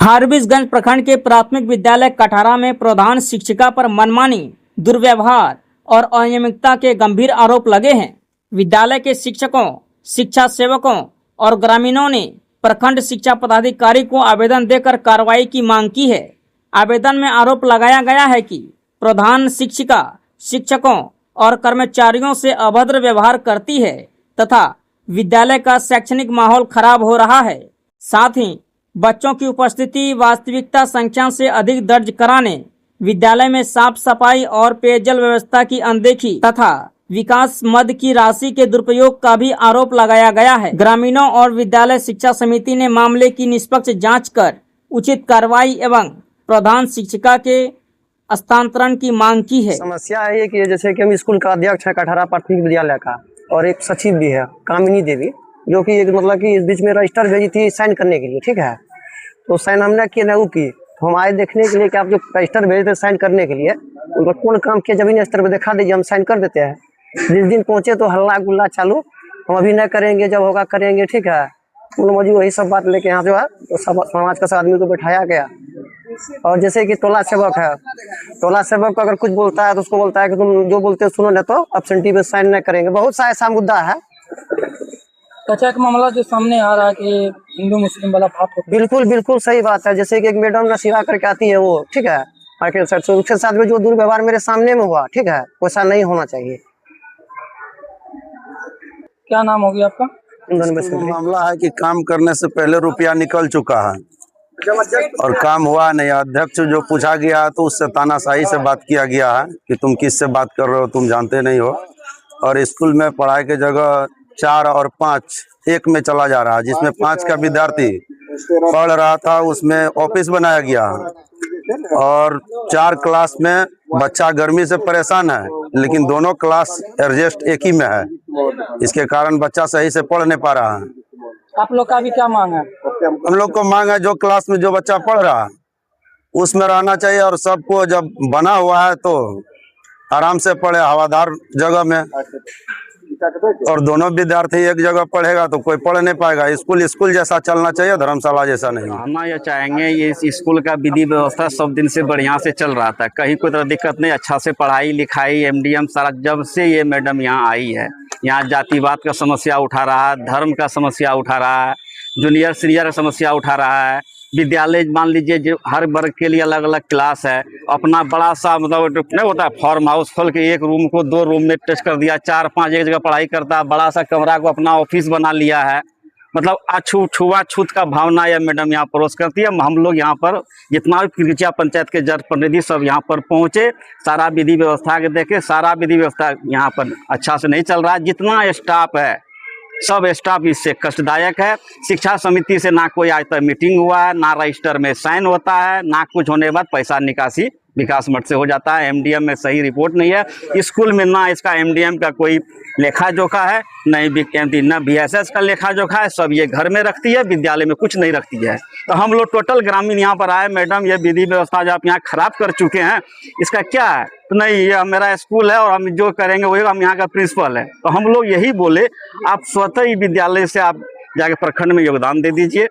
फारबिसगंज प्रखंड के प्राथमिक विद्यालय कठारा में प्रधान शिक्षिका पर मनमानी, दुर्व्यवहार और अनियमितता के गंभीर आरोप लगे हैं। विद्यालय के शिक्षकों, शिक्षा सेवकों और ग्रामीणों ने प्रखंड शिक्षा पदाधिकारी को आवेदन देकर कार्रवाई की मांग की है। आवेदन में आरोप लगाया गया है कि प्रधान शिक्षिका शिक्षकों और कर्मचारियों से अभद्र व्यवहार करती है तथा विद्यालय का शैक्षणिक माहौल खराब हो रहा है। साथ ही बच्चों की उपस्थिति वास्तविकता संख्या से अधिक दर्ज कराने, विद्यालय में साफ सफाई और पेयजल व्यवस्था की अनदेखी तथा विकास मद की राशि के दुरुपयोग का भी आरोप लगाया गया है। ग्रामीणों और विद्यालय शिक्षा समिति ने मामले की निष्पक्ष जांच कर उचित कार्रवाई एवं प्रधान शिक्षिका के हस्तांतरण की मांग की है। समस्या है कि जैसे कि हम स्कूल का अध्यक्ष है कठारा प्राथमिक विद्यालय का, और एक सचिव भी है कामिनी देवी, जो कि एक मतलब कि इस बीच में रजिस्टर भेजी थी साइन करने के लिए। ठीक है, तो साइन हमने किया नहीं की, तो हम आए देखने के लिए कि आप जो रजिस्टर भेजे थे साइन करने के लिए, उनका कौन काम किया जमीन स्तर पर दिखा दीजिए, हम साइन कर देते हैं। जिस दिन पहुंचे तो हल्ला गुल्ला चालू, हम अभी नहीं करेंगे, जब होगा करेंगे। ठीक है, उन मौजूद वही सब बात लेके यहाँ जो है तो सब समाज का सब आदमी को बैठाया गया। और जैसे कि टोला सेवक है, टोला सेवक अगर कुछ बोलता है तो उसको बोलता है कि तुम जो बोलते हो सुनो, नहीं तो एब्सेंटी पे साइन नहीं करेंगे। बहुत सा ऐसा मुद्दा है। कच्चा का मामला जो सामने आ रहा है कि हिंदू मुस्लिम वाला बात होता है। बिल्कुल बिल्कुल सही बात है। जैसे कि एक मैडम नसीहा करके आती है वो, ठीक है, मार्केट साइड से, उसके साथ में जो दुर्व्यवहार मेरे सामने में हुआ, ठीक है, वैसा नहीं होना चाहिए। क्या नाम हो गया आपका? मामला है कि काम करने से पहले रुपया निकल चुका है और काम हुआ नहीं। अध्यक्ष जो पूछा गया तो उससे तानाशाही से बात किया गया है कि तुम किससे बात कर रहे हो, तुम जानते नहीं हो। और स्कूल में पढ़ाई की जगह 4 और 5 एक में चला जा रहा है, जिसमें 5 का विद्यार्थी पढ़ रहा था उसमें ऑफिस बनाया गया है। और 4 क्लास में बच्चा गर्मी से परेशान है, लेकिन दोनों क्लास एडजस्ट एक ही में है। इसके कारण बच्चा सही से पढ़ नहीं पा रहा है। आप लोग का भी क्या मांग है? हम लोग को मांग है जो क्लास में जो बच्चा पढ़ रहा है उसमें रहना चाहिए, और सबको जब बना हुआ है तो आराम से पढ़े हवादार जगह में। और दोनों विद्यार्थी एक जगह पढ़ेगा तो कोई पढ़ नहीं पाएगा। स्कूल जैसा चलना चाहिए, धर्मशाला जैसा नहीं। हम ये चाहेंगे ये स्कूल का विधि व्यवस्था सब दिन से बढ़िया से चल रहा था, कहीं कोई तरह दिक्कत नहीं। अच्छा से पढ़ाई लिखाई MDM सारा, जब से ये मैडम यहाँ आई है, यहाँ जातिवाद का समस्या उठा रहा है, धर्म का समस्या उठा रहा है, जूनियर सीनियर का समस्या उठा रहा है। विद्यालय मान लीजिए जो हर वर्ग के लिए अलग अलग क्लास है, अपना बड़ा सा मतलब नहीं होता फार्म हाउस खोल के एक रूम को 2 रूम में टच कर दिया, 4-5 एक जगह पढ़ाई करता है, बड़ा सा कमरा को अपना ऑफिस बना लिया है। मतलब छुआछूत का भावना यह मैडम यहाँ परोस करती है। हम लोग यहाँ पर जितना भी किरचिया पंचायत के जनप्रतिनिधि सब यहाँ पर पहुँचे, सारा विधि व्यवस्था के देखे, सारा विधि व्यवस्था यहाँ पर अच्छा से नहीं चल रहा है। जितना स्टाफ है सब स्टाफ इससे कष्टदायक है। शिक्षा समिति से ना कोई आज तक मीटिंग हुआ है, ना रजिस्टर में साइन होता है, ना कुछ होने के बाद पैसा निकासी विकास मठ से हो जाता है। MDM में सही रिपोर्ट नहीं है। स्कूल में ना इसका MDM का कोई लेखा जोखा है, न VSS का लेखा जोखा है। सब ये घर में रखती है, विद्यालय में कुछ नहीं रखती है। तो हम लोग टोटल ग्रामीण यहाँ पर आए, मैडम ये विधि व्यवस्था जो आप यहाँ खराब कर चुके हैं, इसका क्या है? तो नहीं, ये मेरा स्कूल है और हम जो करेंगे वही, हम यहाँ का प्रिंसिपल है। तो हम लोग यही बोले, आप स्वतः ही विद्यालय से आप जाके प्रखंड में योगदान दे दीजिए।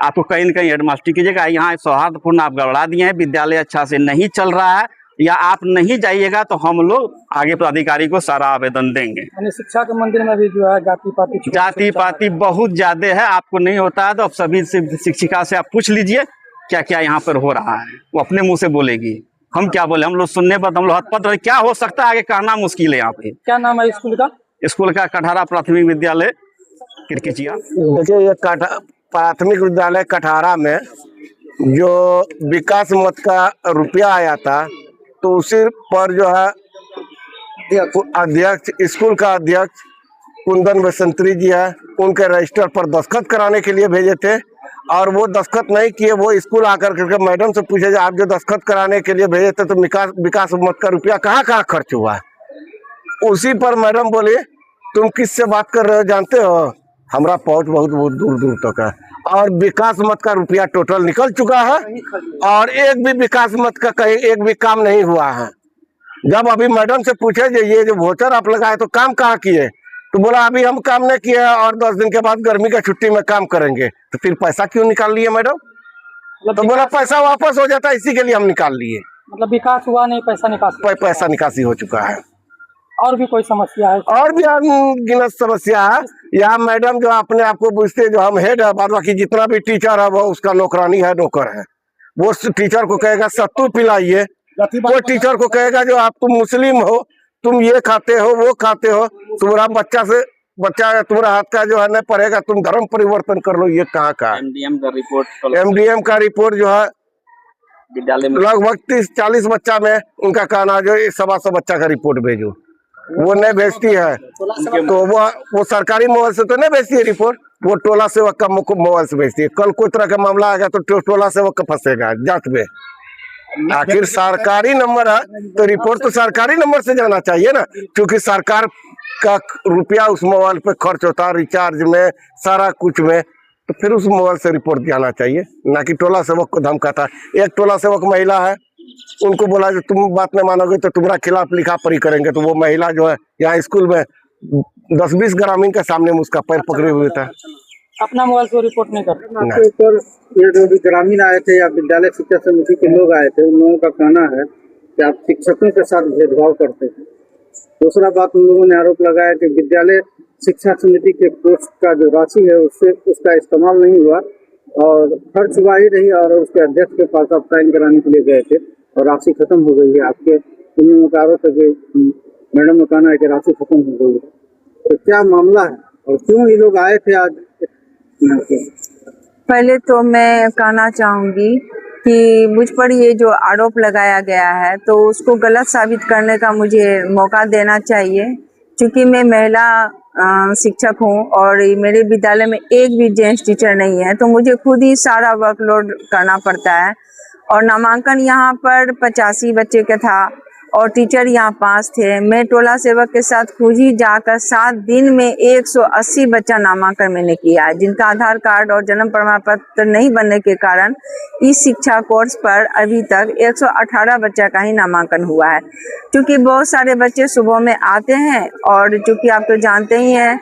आपको कहीं न कहीं हेडमास्टर कीजिएगा। यहाँ सौहार्दपूर्ण आप गड़बड़ा दिए हैं, विद्यालय अच्छा से नहीं चल रहा है, या आप नहीं जाइएगा तो हम लोग आगे पदाधिकारी को सारा आवेदन देंगे। शिक्षा के मंदिर में भी जो है जाति पाति बहुत ज्यादा है। आपको नहीं होता है तो आप सभी शिक्षिका से आप पूछ लीजिए क्या क्या यहाँ पर हो रहा है, वो अपने मुँह से बोलेगी। हम क्या बोले, हम लोग सुनने पर हम लोग हतपत रहे। क्या हो सकता है आगे कहना मुश्किल है। यहाँ पे क्या नाम है स्कूल का? स्कूल का कठारा प्राथमिक विद्यालय किरकिचिया। देखिए, ये प्राथमिक विद्यालय कठारा में जो विकास मत का रुपया आया था, तो उसी पर जो है अध्यक्ष, स्कूल का अध्यक्ष कुंदन बसंत्री जी है, उनके रजिस्टर पर दस्तखत कराने के लिए भेजे थे, और वो दस्तखत नहीं किए। वो स्कूल आकर करके मैडम से पूछे, आप जो दस्तखत कराने के लिए भेजे थे तो विकास मत का रुपया कहाँ कहाँ खर्च हुआ है? उसी पर मैडम बोली, तुम किससे बात कर रहे हो, जानते हो हमारा पहुंच बहुत बहुत दूर दूर तक है, और विकास मत का रुपया टोटल निकल चुका है, और एक भी विकास मत का कहीं एक भी काम नहीं हुआ है। जब अभी मैडम से पूछे ये जो वोचर आप लगाए तो काम कहाँ किए, तो बोला अभी हम काम नहीं किए और 10 दिन के बाद गर्मी का छुट्टी में काम करेंगे। तो फिर पैसा क्यों निकाल लिए मैडम? तो बोला पैसा वापस हो जाता, इसी के लिए हम निकाल लिए। मतलब विकास हुआ नहीं, पैसा निकासी। पैसा निकासी हो चुका है। और भी कोई समस्या है? और भी अनगिनत समस्या है। यहाँ मैडम जो अपने आप को पूछते, जो हम हेड है, बाद बाकी जितना भी टीचर है वो उसका नौकरानी है, नौकर है। वो टीचर को कहेगा सत्तू पिलाइए, वो टीचर को कहेगा जो आप तुम मुस्लिम हो, तुम ये खाते हो वो खाते हो, तुम्हारा बच्चा तुम्हारा हाथ का जो है नहीं पढ़ेगा, तुम धर्म परिवर्तन कर लो। ये कहाँ का? एमडीएम का रिपोर्ट जो है विद्यालय में लगभग 30-40 बच्चा में उनका कहना जो 125 बच्चा का रिपोर्ट भेजो, वो नहीं भेजती है। तो वो सरकारी मोबाइल से तो नहीं भेजती है रिपोर्ट, वो टोला सेवक का मोबाइल से भेजती है। कल कोई तरह का मामला आएगा तो टोला सेवक का फंसेगा जांच में। आखिर सरकारी नंबर है तो रिपोर्ट तो सरकारी नंबर से जाना चाहिए ना, क्योंकि सरकार का रुपया उस मोबाइल पे खर्च होता है, रिचार्ज में, सारा कुछ में। तो फिर उस मोबाइल से रिपोर्ट जाना चाहिए, ना कि टोला सेवक को धमकाता है। एक टोला सेवक महिला है, उनको बोला जो तुम बात नहीं मानोगे तो तुम्हारा खिलाफ लिखा पढ़ी करेंगे। तो वो महिला जो है यहाँ स्कूल में 10-20 ग्रामीण के सामने में उसका पैर पकड़े हुए था। अपना मोबाइल से रिपोर्ट नहीं करते। आपके ऊपर ये जो भी ग्रामीण आए थे या विद्यालय शिक्षा समिति के लोग आए थे, उन लोगों का कहना है कि आप शिक्षकों के साथ भेदभाव करते हैं। दूसरा बात, उन लोगों ने आरोप लगाया कि विद्यालय शिक्षा समिति के कोष का जो राशि है उससे उसका इस्तेमाल नहीं हुआ और खर्च हुआ ही नहीं, और उसके अध्यक्ष के पास आप साइन कराने के लिए गए थे और राशि खत्म हो गई है। आपके इन लोगों का आरोप है कि मैडम का कहना है कि राशि खत्म हो गई है। तो क्या मामला है और क्यों ये लोग आए थे आज? पहले तो मैं कहना चाहूंगी कि मुझ पर ये जो आरोप लगाया गया है तो उसको गलत साबित करने का मुझे मौका देना चाहिए, क्योंकि मैं महिला शिक्षक हूँ और मेरे विद्यालय में एक भी जेंट्स टीचर नहीं है, तो मुझे खुद ही सारा वर्कलोड करना पड़ता है। और नामांकन यहाँ पर 85 बच्चे का था और टीचर यहाँ 5 थे। मैं टोला सेवक के साथ खुद ही जाकर 7 दिन में 180 बच्चा नामांकन मैंने किया है, जिनका आधार कार्ड और जन्म प्रमाण पत्र नहीं बनने के कारण इस शिक्षा कोर्स पर अभी तक 118 बच्चा का ही नामांकन हुआ है। क्योंकि बहुत सारे बच्चे सुबह में आते हैं और चूँकि आप तो जानते ही हैं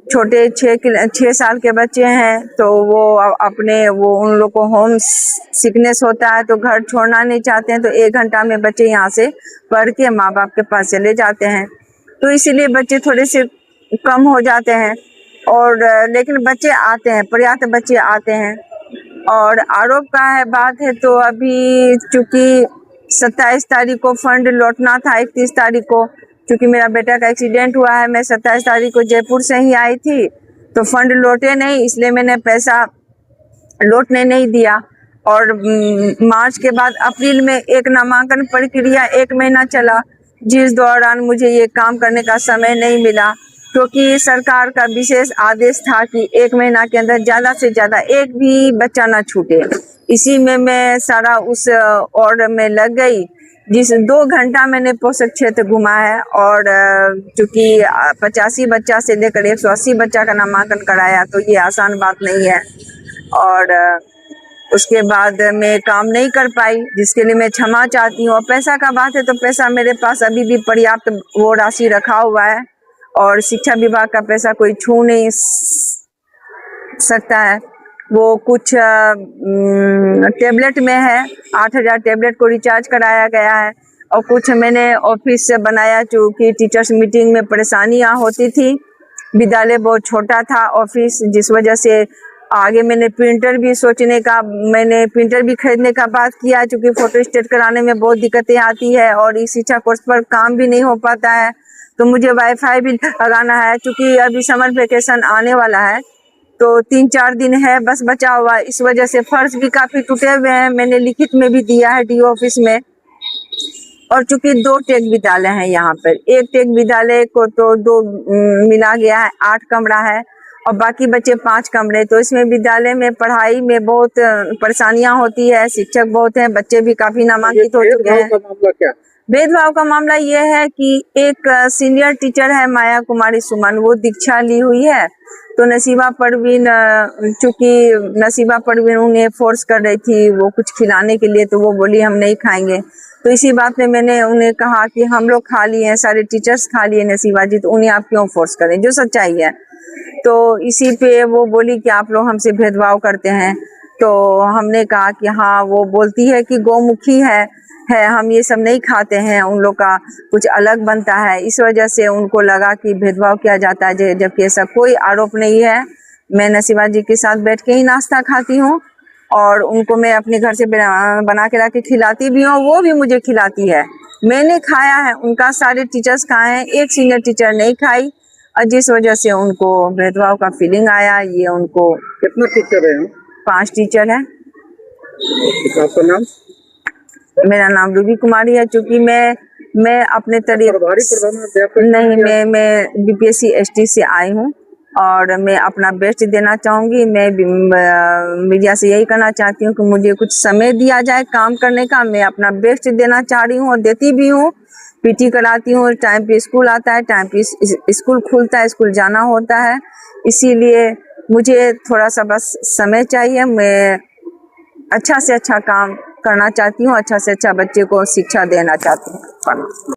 छोटे 6 साल के बच्चे हैं, तो वो उन लोग को होम सिकनेस होता है तो घर छोड़ना नहीं चाहते हैं, तो 1 घंटा में बच्चे यहाँ से पढ़ के माँ बाप के पास चले जाते हैं। तो इसीलिए बच्चे थोड़े से कम हो जाते हैं और लेकिन बच्चे आते हैं, पर्याप्त बच्चे आते हैं। और आरोप का है बात है तो अभी चूँकि 27 तारीख को फंड लौटना था, 31 तारीख को, क्योंकि मेरा बेटा का एक्सीडेंट हुआ है, मैं 27 तारीख को जयपुर से ही आई थी, तो फंड लौटे नहीं, इसलिए मैंने पैसा लौटने नहीं दिया। और मार्च के बाद अप्रैल में एक नामांकन प्रक्रिया 1 महीना चला, जिस दौरान मुझे ये काम करने का समय नहीं मिला, क्योंकि सरकार का विशेष आदेश था कि 1 महीना के अंदर ज़्यादा से ज़्यादा एक भी बच्चा ना छूटे। इसी में मैं सारा उस ऑर्डर में लग गई, जिस 2 घंटा मैंने पोषक क्षेत्र घुमा है और चूँकि 85 बच्चा से लेकर 180 बच्चा का नामांकन कराया, तो ये आसान बात नहीं है। और उसके बाद मैं काम नहीं कर पाई, जिसके लिए मैं क्षमा चाहती हूँ। और पैसा का बात है तो पैसा मेरे पास अभी भी पर्याप्त वो राशि रखा हुआ है और शिक्षा विभाग का पैसा कोई छू नहीं सकता है। वो कुछ टेबलेट में है, 8000 टेबलेट को रिचार्ज कराया गया है और कुछ मैंने ऑफिस से बनाया, चूँकि टीचर्स मीटिंग में परेशानियाँ होती थी। विद्यालय बहुत छोटा था ऑफिस, जिस वजह से आगे मैंने प्रिंटर भी खरीदने का बात किया, क्योंकि फोटो स्टेट कराने में बहुत दिक्कतें आती है और इस शिक्षा कोर्स पर काम भी नहीं हो पाता है। तो मुझे वाईफाई भी लगाना है, क्योंकि अभी समर वेकेशन आने वाला है, तो 3-4 दिन है बस बचा हुआ। इस वजह से फर्श भी काफ़ी टूटे हुए हैं, मैंने लिखित में भी दिया है डीओ ऑफिस में। और चूँकि 2 टेक विद्यालय हैं यहाँ पर, एक टेक विद्यालय को तो 2 मिला गया है, 8 कमरा है और बाकी बच्चे 5 कमरे। तो इसमें विद्यालय में पढ़ाई में बहुत परेशानियाँ होती है, शिक्षक बहुत हैं, बच्चे भी काफ़ी नामांकित हो चुके हैं। क्या भेदभाव का मामला ये है कि एक सीनियर टीचर है माया कुमारी सुमन, वो दीक्षा ली हुई है, तो नसीबा परवीन, चूँकि नसीबा परवीन उन्हें फोर्स कर रही थी वो कुछ खिलाने के लिए, तो वो बोली हम नहीं खाएंगे। तो इसी बात में मैंने उन्हें कहा कि हम लोग खा लिए हैं, सारे टीचर्स खा लिए नसीबा जी, तो उन्हें आप क्यों फोर्स करें, जो सच्चाई है। तो इसी पे वो बोली कि आप लोग हमसे भेदभाव करते हैं। तो हमने कहा कि हाँ, वो बोलती है कि गौमुखी है हम ये सब नहीं खाते हैं, उन लोग का कुछ अलग बनता है। इस वजह से उनको लगा कि भेदभाव किया जाता है, जबकि ऐसा कोई आरोप नहीं है। मैं नसीमा जी के साथ बैठ के ही नाश्ता खाती हूँ और उनको मैं अपने घर से बना के ला के खिलाती भी हूँ, वो भी मुझे खिलाती है। मैंने खाया है, उनका सारे टीचर्स खाए हैं, एक सीनियर टीचर नहीं खाई, और जिस वजह से उनको भेदभाव का फीलिंग आया। ये उनको कितना टीचर है? 5 टीचर है। आपका नाम? मेरा नाम रूबी कुमारी है। चूंकि मैं अपने प्रभारी प्रधानाध्यापक नहीं, मैं बीपीएससी एसटी से आई हूँ और मैं अपना बेस्ट देना चाहूँगी। मैं मीडिया से यही कहना चाहती हूँ कि मुझे कुछ समय दिया जाए काम करने का। मैं अपना बेस्ट देना चाह रही हूँ और देती भी हूँ। पीटी कराती हूँ, टाइम पे स्कूल आता है, टाइम पे स्कूल खुलता है, स्कूल जाना होता है। इसीलिए मुझे थोड़ा सा बस समय चाहिए। मैं अच्छा से अच्छा काम करना चाहती हूँ, अच्छा से अच्छा बच्चे को शिक्षा देना चाहती हूँ।